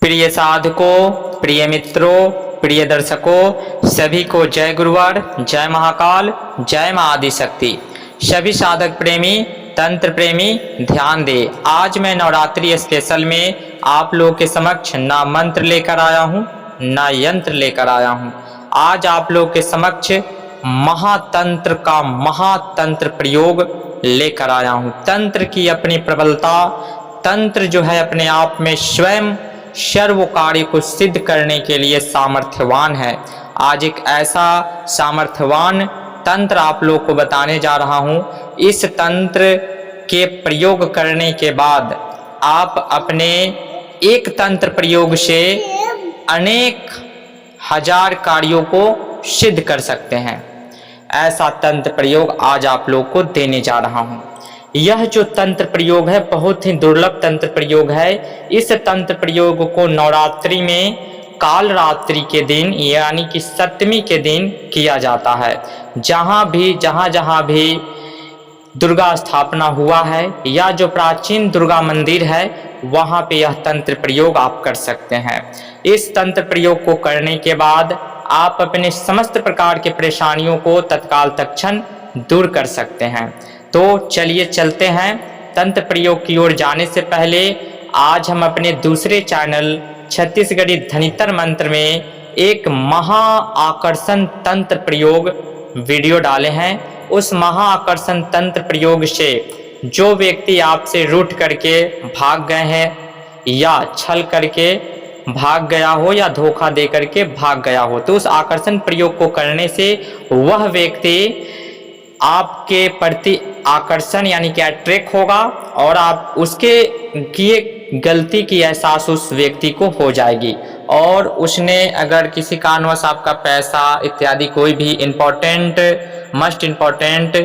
प्रिय साधकों, प्रिय मित्रों, प्रिय दर्शकों, सभी को जय गुरुवार, जय महाकाल, जय मां आदिशक्ति। सभी साधक प्रेमी, तंत्र प्रेमी ध्यान दे। आज मैं नवरात्रि स्पेशल में आप लोगों के समक्ष ना मंत्र लेकर आया हूँ, ना यंत्र लेकर आया हूँ। आज आप लोगों के समक्ष महातंत्र का महातंत्र प्रयोग लेकर आया हूँ। तंत्र की अपनी प्रबलता, तंत्र जो है अपने आप में स्वयं सर्व कार्य को सिद्ध करने के लिए सामर्थ्यवान है। आज एक ऐसा सामर्थ्यवान तंत्र आप लोग को बताने जा रहा हूँ। इस तंत्र के प्रयोग करने के बाद आप अपने एक तंत्र प्रयोग से अनेक हजार कार्यों को सिद्ध कर सकते हैं। ऐसा तंत्र प्रयोग आज आप लोग को देने जा रहा हूँ। यह जो तंत्र प्रयोग है बहुत ही दुर्लभ तंत्र प्रयोग है। इस तंत्र प्रयोग को नवरात्रि में काल रात्रि के दिन यानी कि सप्तमी के दिन किया जाता है। जहाँ भी दुर्गा स्थापना हुआ है या जो प्राचीन दुर्गा मंदिर है वहाँ पे यह तंत्र प्रयोग आप कर सकते हैं। इस तंत्र प्रयोग को करने के बाद आप अपने समस्त प्रकार के परेशानियों को तत्काल तत्क्षण दूर कर सकते हैं। तो चलिए चलते हैं तंत्र प्रयोग की ओर। जाने से पहले आज हम अपने दूसरे चैनल छत्तीसगढ़ी धनितर मंत्र में एक महा आकर्षण तंत्र प्रयोग वीडियो डाले हैं। उस महा आकर्षण तंत्र प्रयोग से जो व्यक्ति आपसे रूठ करके भाग गए हैं या छल करके भाग गया हो या धोखा दे करके भाग गया हो, तो उस आकर्षण प्रयोग को करने से वह व्यक्ति आपके प्रति आकर्षण यानी कि अट्रैक्ट होगा और आप उसके किए गलती की एहसास उस व्यक्ति को हो जाएगी। और उसने अगर किसी कारणवश आपका पैसा इत्यादि कोई भी मस्ट इम्पोर्टेंट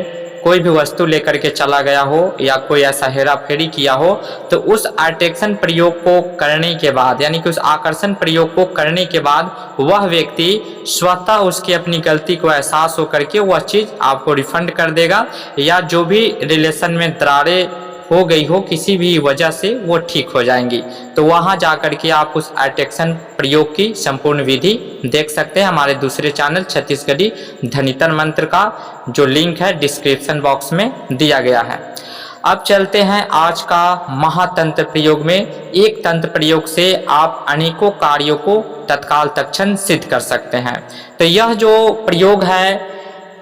कोई भी वस्तु लेकर के चला गया हो या कोई ऐसा हेरा फेरी किया हो, तो उस अट्रैक्शन प्रयोग को करने के बाद यानी कि उस आकर्षण प्रयोग को करने के बाद वह व्यक्ति स्वतः उसकी अपनी गलती को एहसास हो करके वह चीज़ आपको रिफंड कर देगा या जो भी रिलेशन में दरारें हो गई हो किसी भी वजह से वो ठीक हो जाएंगी। तो वहाँ जा कर के आप उस अट्रैक्शन प्रयोग की संपूर्ण विधि देख सकते हैं। हमारे दूसरे चैनल छत्तीसगढ़ी धनितर मंत्र का जो लिंक है डिस्क्रिप्शन बॉक्स में दिया गया है। अब चलते हैं आज का महातंत्र प्रयोग में। एक तंत्र प्रयोग से आप अनेकों कार्यों को तत्काल तत्क्षण सिद्ध कर सकते हैं। तो यह जो प्रयोग है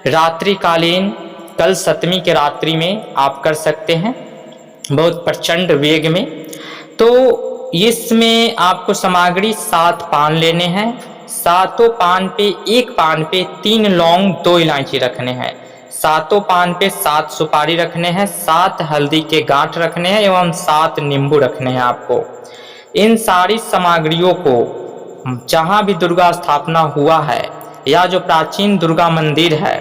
रात्रिकालीन कल सप्तमी के रात्रि में आप कर सकते हैं बहुत प्रचंड वेग में। तो इसमें आपको सामग्री 7 पान लेने हैं। 7 पान पे एक पान पे 3 लौंग 2 इलायची रखने हैं। 7 पान पे 7 सुपारी रखने हैं, 7 हल्दी के गांठ रखने हैं एवं 7 नींबू रखने हैं। आपको इन सारी सामग्रियों को जहाँ भी दुर्गा स्थापना हुआ है या जो प्राचीन दुर्गा मंदिर है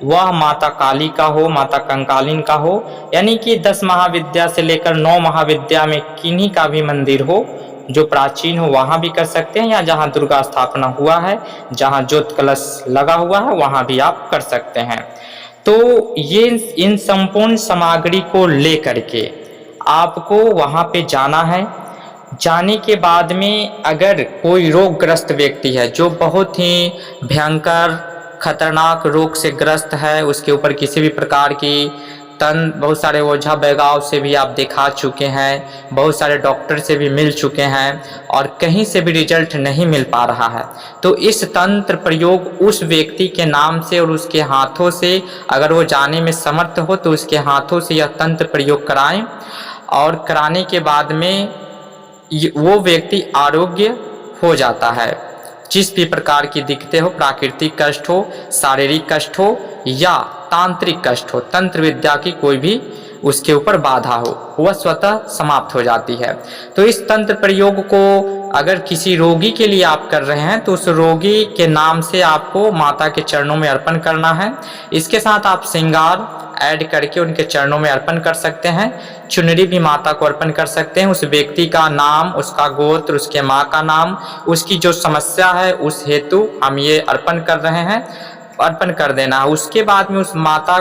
वह माता काली का हो, माता कंकालिन का हो, यानी कि 10 महाविद्या से लेकर 9 महाविद्या में किन्हीं का भी मंदिर हो जो प्राचीन हो वहाँ भी कर सकते हैं, या जहाँ दुर्गा स्थापना हुआ है जहाँ ज्योत कलश लगा हुआ है वहाँ भी आप कर सकते हैं। तो ये इन संपूर्ण सामग्री को लेकर के आपको वहाँ पे जाना है। जाने के बाद में अगर कोई रोगग्रस्त व्यक्ति है जो बहुत ही भयंकर खतरनाक रोग से ग्रस्त है, उसके ऊपर किसी भी प्रकार की बहुत सारे ओझा बैगाव से भी आप दिखा चुके हैं, बहुत सारे डॉक्टर से भी मिल चुके हैं और कहीं से भी रिजल्ट नहीं मिल पा रहा है, तो इस तंत्र प्रयोग उस व्यक्ति के नाम से और उसके हाथों से अगर वो जाने में समर्थ हो तो उसके हाथों से यह तंत्र प्रयोग कराएं और कराने के बाद में वो व्यक्ति आरोग्य हो जाता है। जिस भी प्रकार की दिक्कतें हो, प्राकृतिक कष्ट हो, शारीरिक कष्ट हो या तांत्रिक कष्ट हो, तंत्र विद्या की कोई भी उसके ऊपर बाधा हो वह स्वतः समाप्त हो जाती है। तो इस तंत्र प्रयोग को अगर किसी रोगी के लिए आप कर रहे हैं तो उस रोगी के नाम से आपको माता के चरणों में अर्पण करना है। इसके साथ आप श्रृंगार ऐड करके उनके चरणों में अर्पण कर सकते हैं। चुनरी भी माता को अर्पण कर सकते हैं। उस व्यक्ति का नाम, उसका गोत्र, उसके माँ का नाम, उसकी जो समस्या है उस हेतु हम ये अर्पण कर रहे हैं, अर्पण कर देना। उसके बाद में उस माता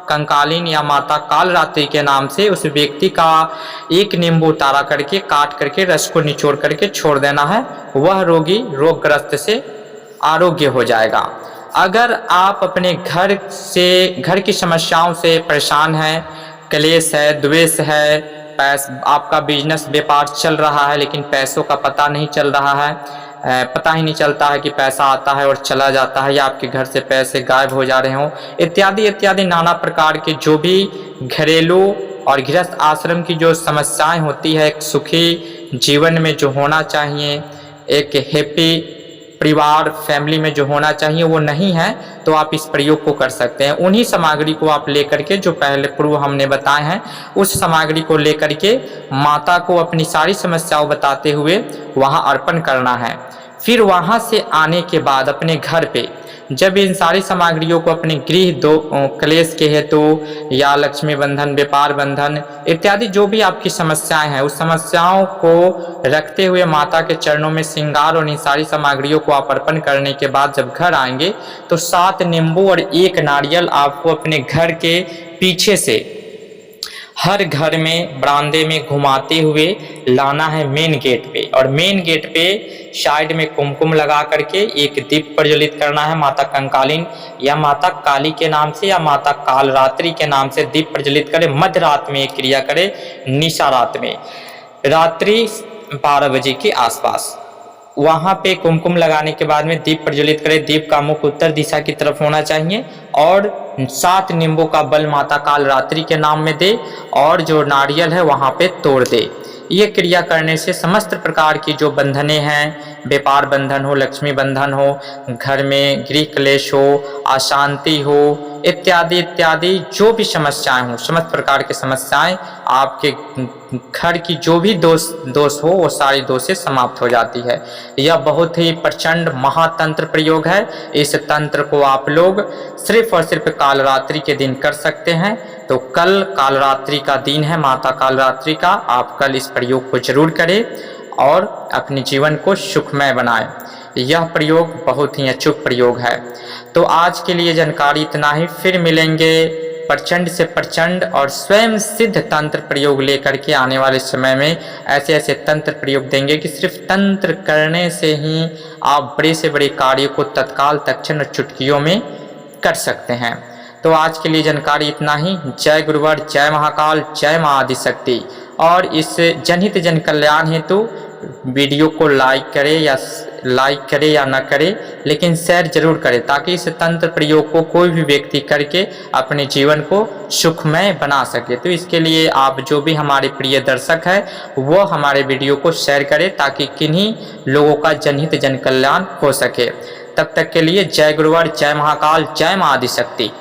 कंकालिन या माता कालरात्रि के नाम से उस व्यक्ति का एक नींबू उतारा करके काट करके रस को निचोड़ करके छोड़ देना है। वह रोगी रोगग्रस्त से आरोग्य हो जाएगा। अगर आप अपने घर की समस्याओं से परेशान हैं, क्लेश है, द्वेष है, आपका बिजनेस व्यापार चल रहा है लेकिन पैसों का पता नहीं चल रहा है, पता ही नहीं चलता है कि पैसा आता है और चला जाता है, या आपके घर से पैसे गायब हो जा रहे हों, इत्यादि इत्यादि नाना प्रकार के जो भी घरेलू और गृहस्थ आश्रम की जो समस्याएं होती है, एक सुखी जीवन में जो होना चाहिए, एक हैप्पी परिवार फैमिली में जो होना चाहिए वो नहीं है, तो आप इस प्रयोग को कर सकते हैं। उन्हीं सामग्री को आप लेकर के, जो पहले पूर्व हमने बताए हैं, उस सामग्री को लेकर के माता को अपनी सारी समस्याओं बताते हुए वहां अर्पण करना है। फिर वहां से आने के बाद अपने घर पे जब इन सारी सामग्रियों को अपने क्लेश के हेतु या लक्ष्मी बंधन, व्यापार बंधन इत्यादि जो भी आपकी समस्याएं हैं, उस समस्याओं को रखते हुए माता के चरणों में श्रृंगार और इन सारी सामग्रियों को आप अर्पण करने के बाद जब घर आएंगे तो 7 नींबू और 1 नारियल आपको अपने घर के पीछे से हर घर में बरामदे में घुमाते हुए लाना है मेन गेट पे, और मेन गेट पे साइड में कुमकुम लगा करके एक दीप प्रज्वलित करना है। माता कंकालिन या माता काली के नाम से या माता कालरात्रि के नाम से दीप प्रज्वलित करे। मध्य रात में एक क्रिया करे, निशा रात में, रात्रि 12 बजे के आसपास वहां पे कुमकुम लगाने के बाद में दीप प्रज्वलित करें। दीप का मुख उत्तर दिशा की तरफ होना चाहिए और 7 नींबू का बल माता कालरात्रि के नाम में दे और जो नारियल है वहां पे तोड़ दे। ये क्रिया करने से समस्त प्रकार की जो बंधने हैं, व्यापार बंधन हो, लक्ष्मी बंधन हो, घर में गृह क्लेश हो, अशांति हो, इत्यादि इत्यादि जो भी समस्याएं हो, समस्त प्रकार की समस्याएं आपके घर की जो भी दोष हो वो सारी दोषें समाप्त हो जाती है। यह बहुत ही प्रचंड महातंत्र प्रयोग है। इस तंत्र को आप लोग सिर्फ और सिर्फ कालरात्रि के दिन कर सकते हैं। तो कल कालरात्रि का दिन है, माता कालरात्रि का। आप कल इस प्रयोग को जरूर करें और अपने जीवन को सुखमय बनाएं। यह प्रयोग बहुत ही अचूक प्रयोग है। तो आज के लिए जानकारी इतना ही। फिर मिलेंगे प्रचंड से प्रचंड और स्वयं सिद्ध तंत्र प्रयोग लेकर के। आने वाले समय में ऐसे ऐसे तंत्र प्रयोग देंगे कि सिर्फ तंत्र करने से ही आप बड़े से बड़े कार्य को तत्काल, तत्क्षण और चुटकियों में कर सकते हैं। तो आज के लिए जानकारी इतना ही। जय गुरुवर, जय महाकाल, जय मां आदिशक्ति। और इस जनहित जन कल्याण हेतु वीडियो को लाइक करे या न करे, लेकिन शेयर जरूर करें ताकि इस तंत्र प्रयोग को कोई भी व्यक्ति करके अपने जीवन को सुखमय बना सके। तो इसके लिए आप जो भी हमारे प्रिय दर्शक हैं वो हमारे वीडियो को शेयर करें ताकि किन्हीं लोगों का जनहित जन कल्याण हो सके। तब तक के लिए जय गुरुवर, जय महाकाल, जय मां आदिशक्ति।